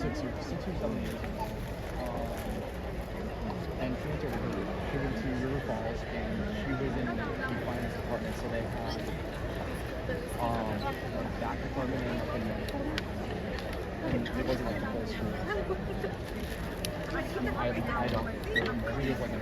6 years, 7 years. And she went to River Falls, and she was in the finance department, so they had a back department and it wasn't like the whole school. I don't. It was like an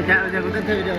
Dạ, giờ cũng thư đều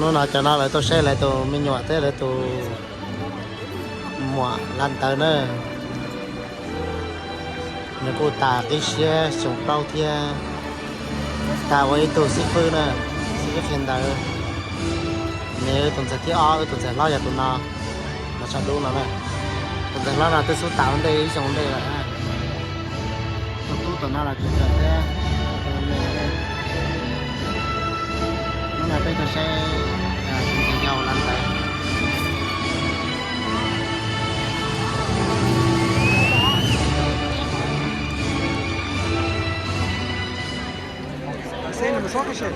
nó là cho nó lại tôi xe lại tôi mình nhỏ thế lại tôi mua lan tới nữa nếu cô ta cái xe sống bao thia ta với tôi ship nữa ship hiện tại nếu tôi sẽ thiếu tôi sẽ lo cho tôi nó sao đúng nó này tôi sẽ lo là tôi số tạo đây sống đây là tôi nó là chuyện thế nó là bây giờ sẽ nhau lăn tới Sen mi sok şey?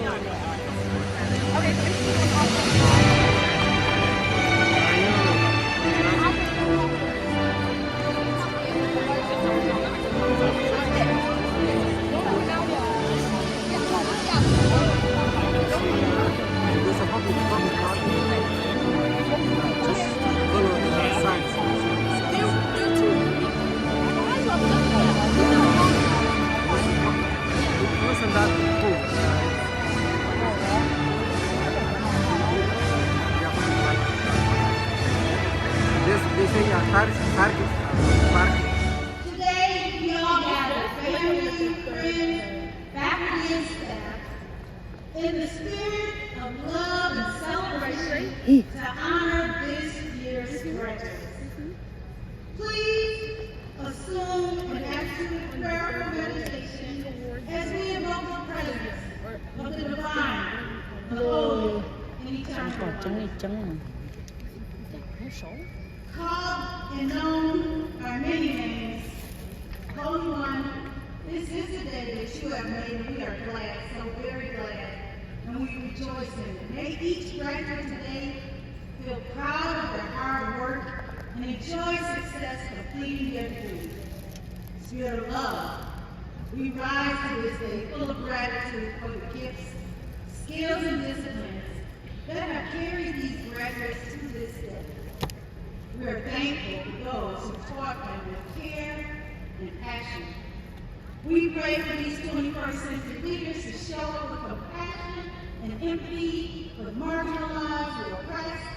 Today, we all gather, family, friends, faculty, and staff, in the spirit of love and celebration to honor this year's graduates. Please assume an absolute prayer of meditation as we invoke the presence of the divine, the holy, and eternal. Called and known by many names, Holy One, this is the day that you have made, and we are glad, so very glad, and we rejoice in it. May each graduate today feel proud of their hard work and enjoy success completing their degree. Spirit of love, we rise to this day full of gratitude for the gifts, skills, and disciplines that have carried these graduates to this day. We are thankful for those who taught them with care and passion. We pray for these 21st century leaders to show up with compassion and empathy for the marginalized, the oppressed,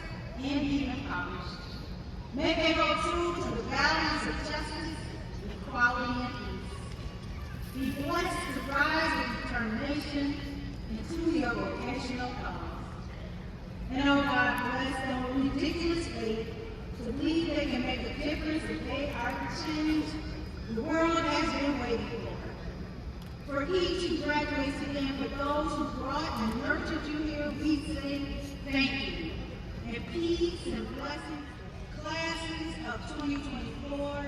and the impoverished. May they hold true to the values of justice, equality, and peace. Be blessed to rise with determination into your vocational cause. And oh God, bless them with ridiculous faith to believe they can make a difference if they are the change the world has been waiting for. For each who graduates today and for those who brought and nurtured you here, we say thank you. And peace and blessings, classes of 2024,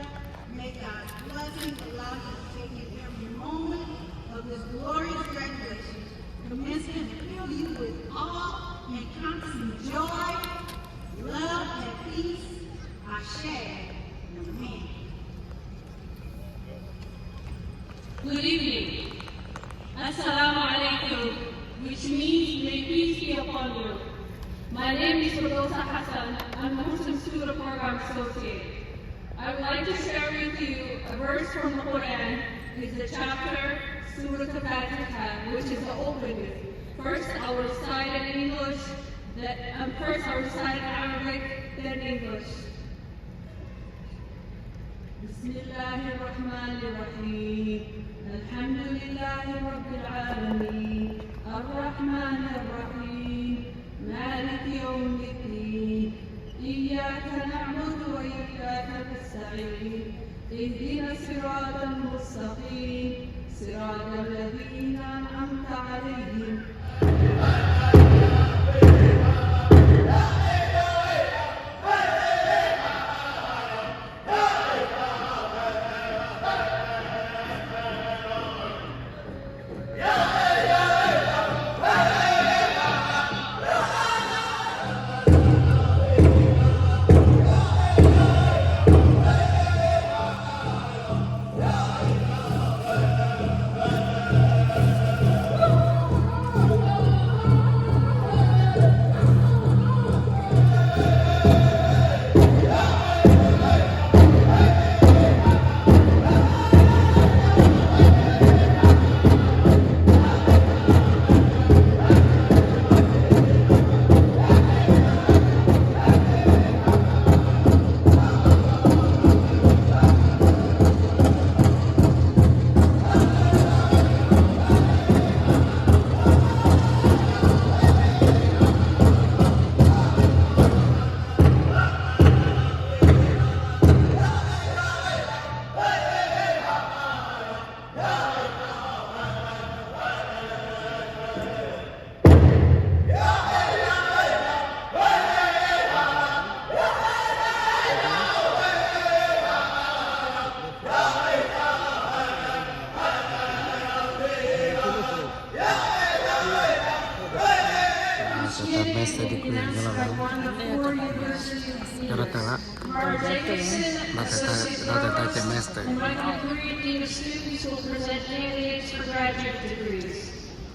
may God's blessings allow you to take in every moment of this glorious graduation, commencing to fill you with awe, encompassing joy, love, and peace. Ashe, amen. Good evening. Assalamu alaikum, which means may peace be upon you. My name is Rosa Hassan. I'm a Muslim Student Program Associate. I would like to share with you a verse from the Quran. It's the chapter, Surah Al-Fatiha, which is the opening. First, I will recite in English, first I will recite in Arabic, then English. بسم الله الرحمن الرحيم الحمد لله رب العالمين الرحمن الرحيم مالك يوم الدين إياك نعبد وإياك نستعين اهدنا الصراط المستقيم صراط الذين أنعمت عليهم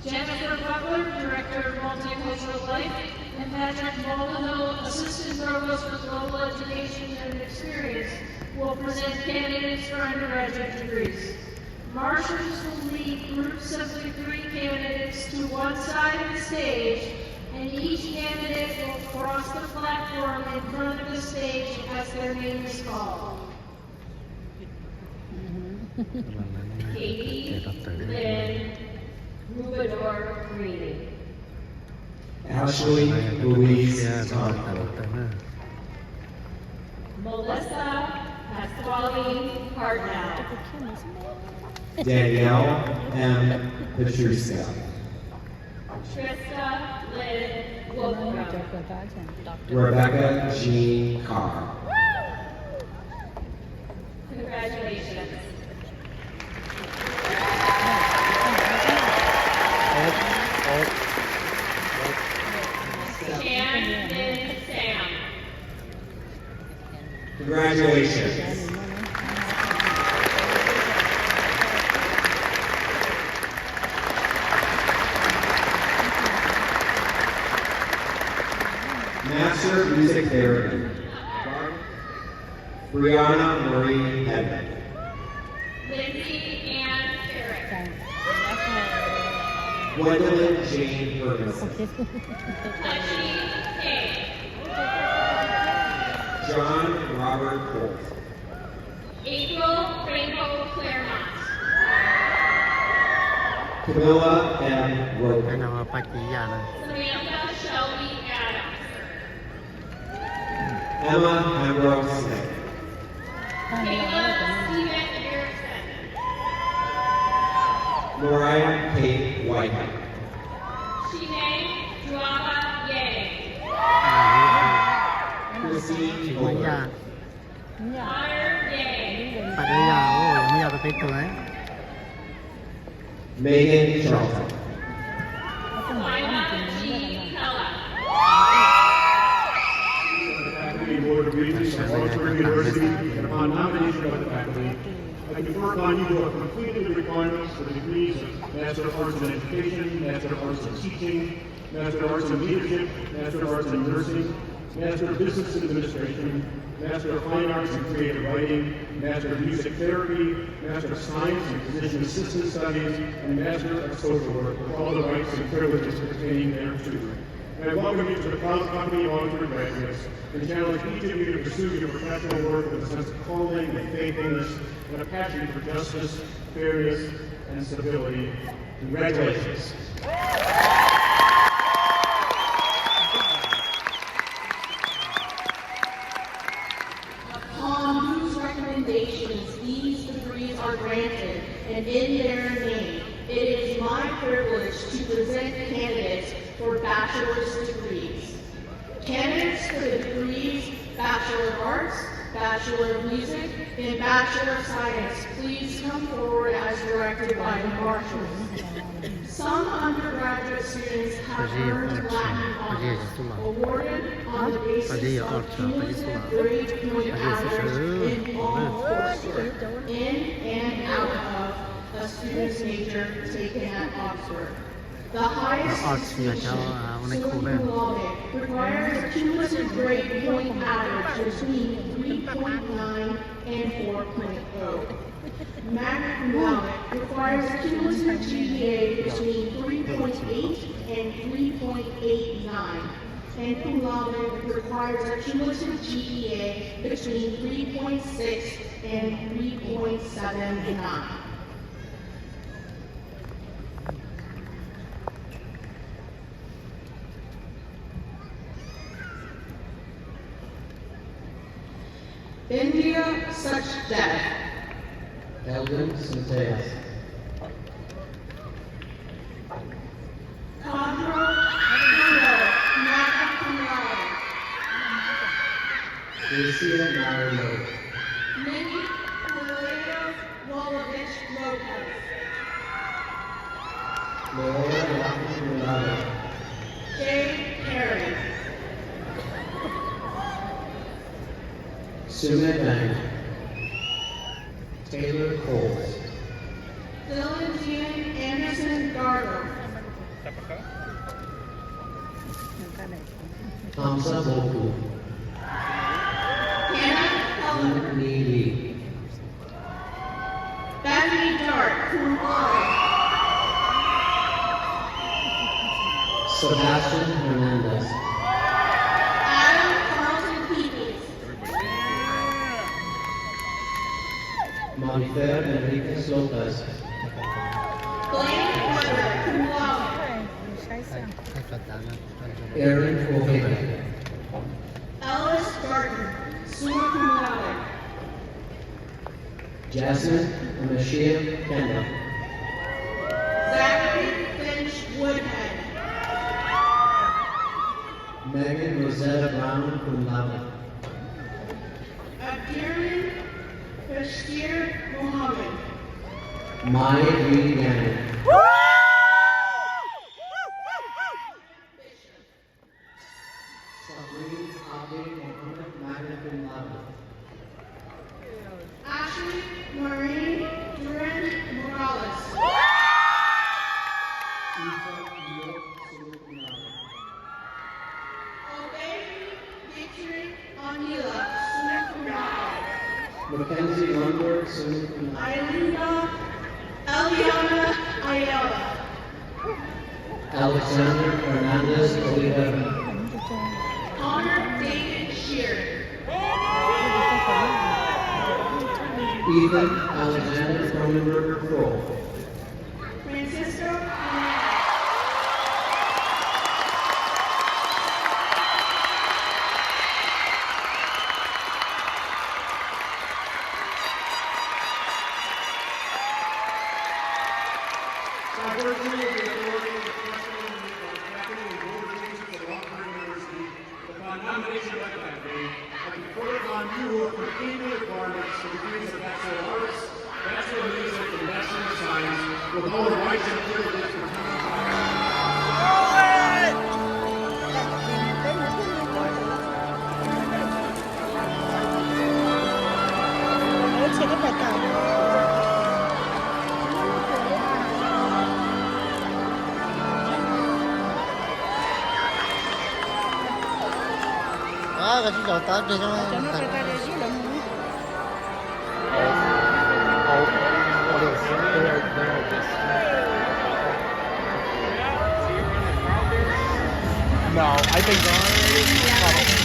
Jennifer Butler, Director of Multicultural Life, and Patrick Maldonado, Assistant Provost for Global Education and Experience, will present candidates for undergraduate degrees. Marshals will lead groups of degree candidates to one side of the stage, and each candidate will cross the platform in front of the stage as their name is called. Katie Lynn Rubador Green. Ashley Louise Thompson. Melissa Pasquale Hartnell. Danielle M. Petruska. Trista Lynn Wolfram. Rebecca Jean Carr. Congratulations. Shan Lynn Sam. Congratulations. Master of Music Therapy. Brianna Marie Edmond. Lindsay Ann Carrick. Gwendolyn Jane Ferguson. Hutchie K. John Robert Holt. April Rainbow Claremont. Camilla M. Cái Roper. nào mà bạch gì à này. Samantha Shelby Adams. Emma Ambrose Smith. Caleb Stephen Erickson. Mariah Kate Whitehead. Shine Juaba Yang. Christine Mấy Over. giờ? Connor Yang. Bạch bây giờ, ôi, mấy giờ tôi thấy tôi ấy. Megan Charlton. Lima G. Pella. Faculty Board of Regents of Augsburg University, and upon nomination by the faculty, I confer upon you who have completed the requirements for the degrees of Master of Arts in Education, Master of Arts in Teaching, Master of Arts in Leadership, Master of Arts in Nursing, Master of Business Administration, Master of Fine Arts and Creative Writing, Master of Music Therapy, Master of Science and Physician Assistant Studies, and Master of Social Work, with all the rights and privileges pertaining thereto. And I welcome you to the proud company of Augsburg graduates and challenge each of you to pursue your professional work with a sense of calling and faithfulness and a passion for justice, fairness, and civility. Congratulations. Upon whose recommendations these degrees are granted, and in their name, it is my privilege to present candidates for bachelor's degrees. Candidates for the degrees Bachelor of Arts, Bachelor of Music, and Bachelor of Science, please come forward as directed by the marshals. Some undergraduate students have earned Latin honors, awarded on the basis of cumulative grade point average in all coursework, in and out of a student's major taken at Augsburg. The highest distinction, summa cum laude, requires a cumulative grade point average between 3.9 and 4.0. Magna cum laude requires a cumulative GPA between 3.8 and 3.89. And cum laude requires a cumulative GPA between 3.6 and 3.79. India such death. Eldon Centeas. Condro Bruno, magna cum laude. Lucia Mario. Minnie Correa Walovich Lopez. Laura Latin Murado. Jay Perry. Sumit Bang. Taylor Coles. Dylan Ian Anderson Garber. Hamza Boku. Hannah Helen. Neely. Bethany Dart, cum laude. Sebastian Hernandez. Adam Carlton Peoples. Marifer Enriquez Lopez. Blaine Weber, cum laude. ให้ประจานนะ Aaron Ojeda. Ellis Gardner, summa cum laude. Jasmine Amashia Kendall. Zachary Finch Woodhead. Megan Rosetta Brown cum laude. Abdirin Bashir Mohammed. Maya Green Gannon. Sabrina Abdi Mohammed Magna cum laude. Ashley Maureen Duran Morales. Eva York summa cum laude. Obey Dietrich Anila, summa cum laude. Mackenzie Lundberg summa cum laude. Ilina Eliana Ayala. Alexander Hernandez Oliveira. Connor David Shear. Ethan Alexander Cronenberger Kroll. Francisco By virtue of the authority of the President of Faculty and Board of Regents of Augsburg University, upon nomination by faculty, I confer upon you a completing requirements for degrees of Bachelor of Arts, Bachelor of Music, and Bachelor of Science, with all the rights and privileges pertaining to cái chú đầu tới đi cho nó No, I think probably.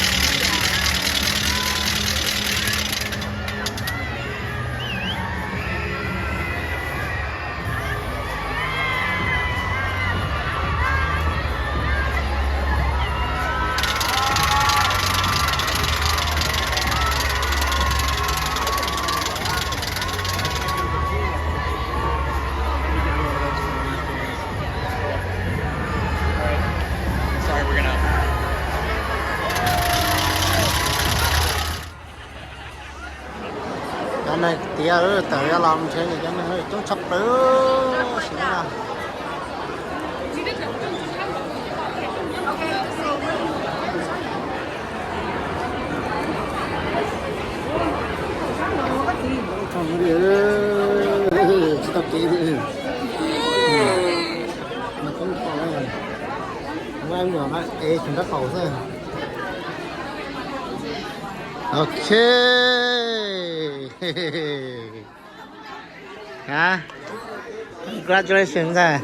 Sorry, we're gonna. cái này tía ơi tới làm thế này cái này chúng sắp tới xíu nào không có gì tao kỹ đi mà không có rồi không em vừa nói ê chúng ta khẩu thôi ok hả congratulations à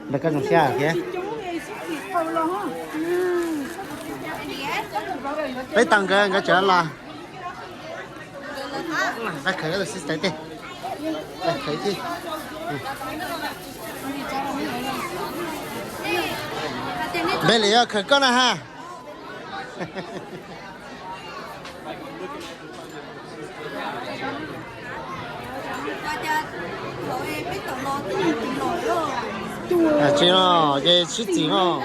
được cái đồng xe à kia lấy tăng cái trở là phải khởi được sister đi đây khởi đi đây là khởi con à ha à chị nó cái chị chị nó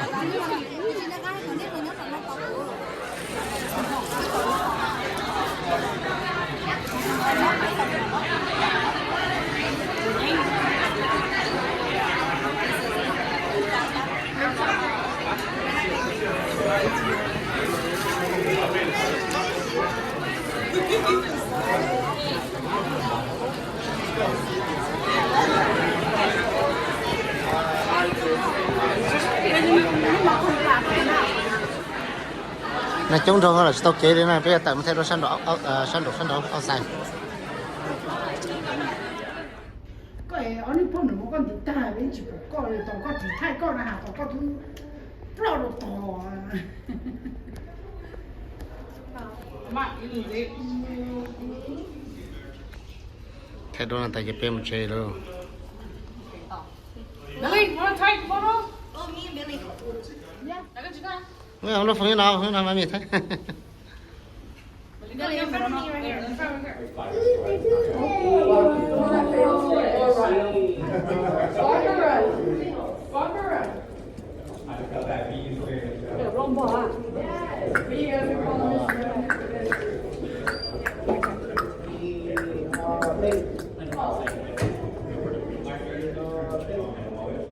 nói chung rồi là tao kể đến này bây giờ tạm theo sân độ outside cái anh ấy bọn nó có đi ta bên chỉ có rồi tao có đi thay con nào tao có thu lo được tao mà cái gì thay đồ là tại cái bê một chơi đâu. Billy, wanna take a photo? Oh, me and Billy. Yeah, I got you guys. Không nó phơi nào mà mình thấy. Billy, in front of me right here. In front of her.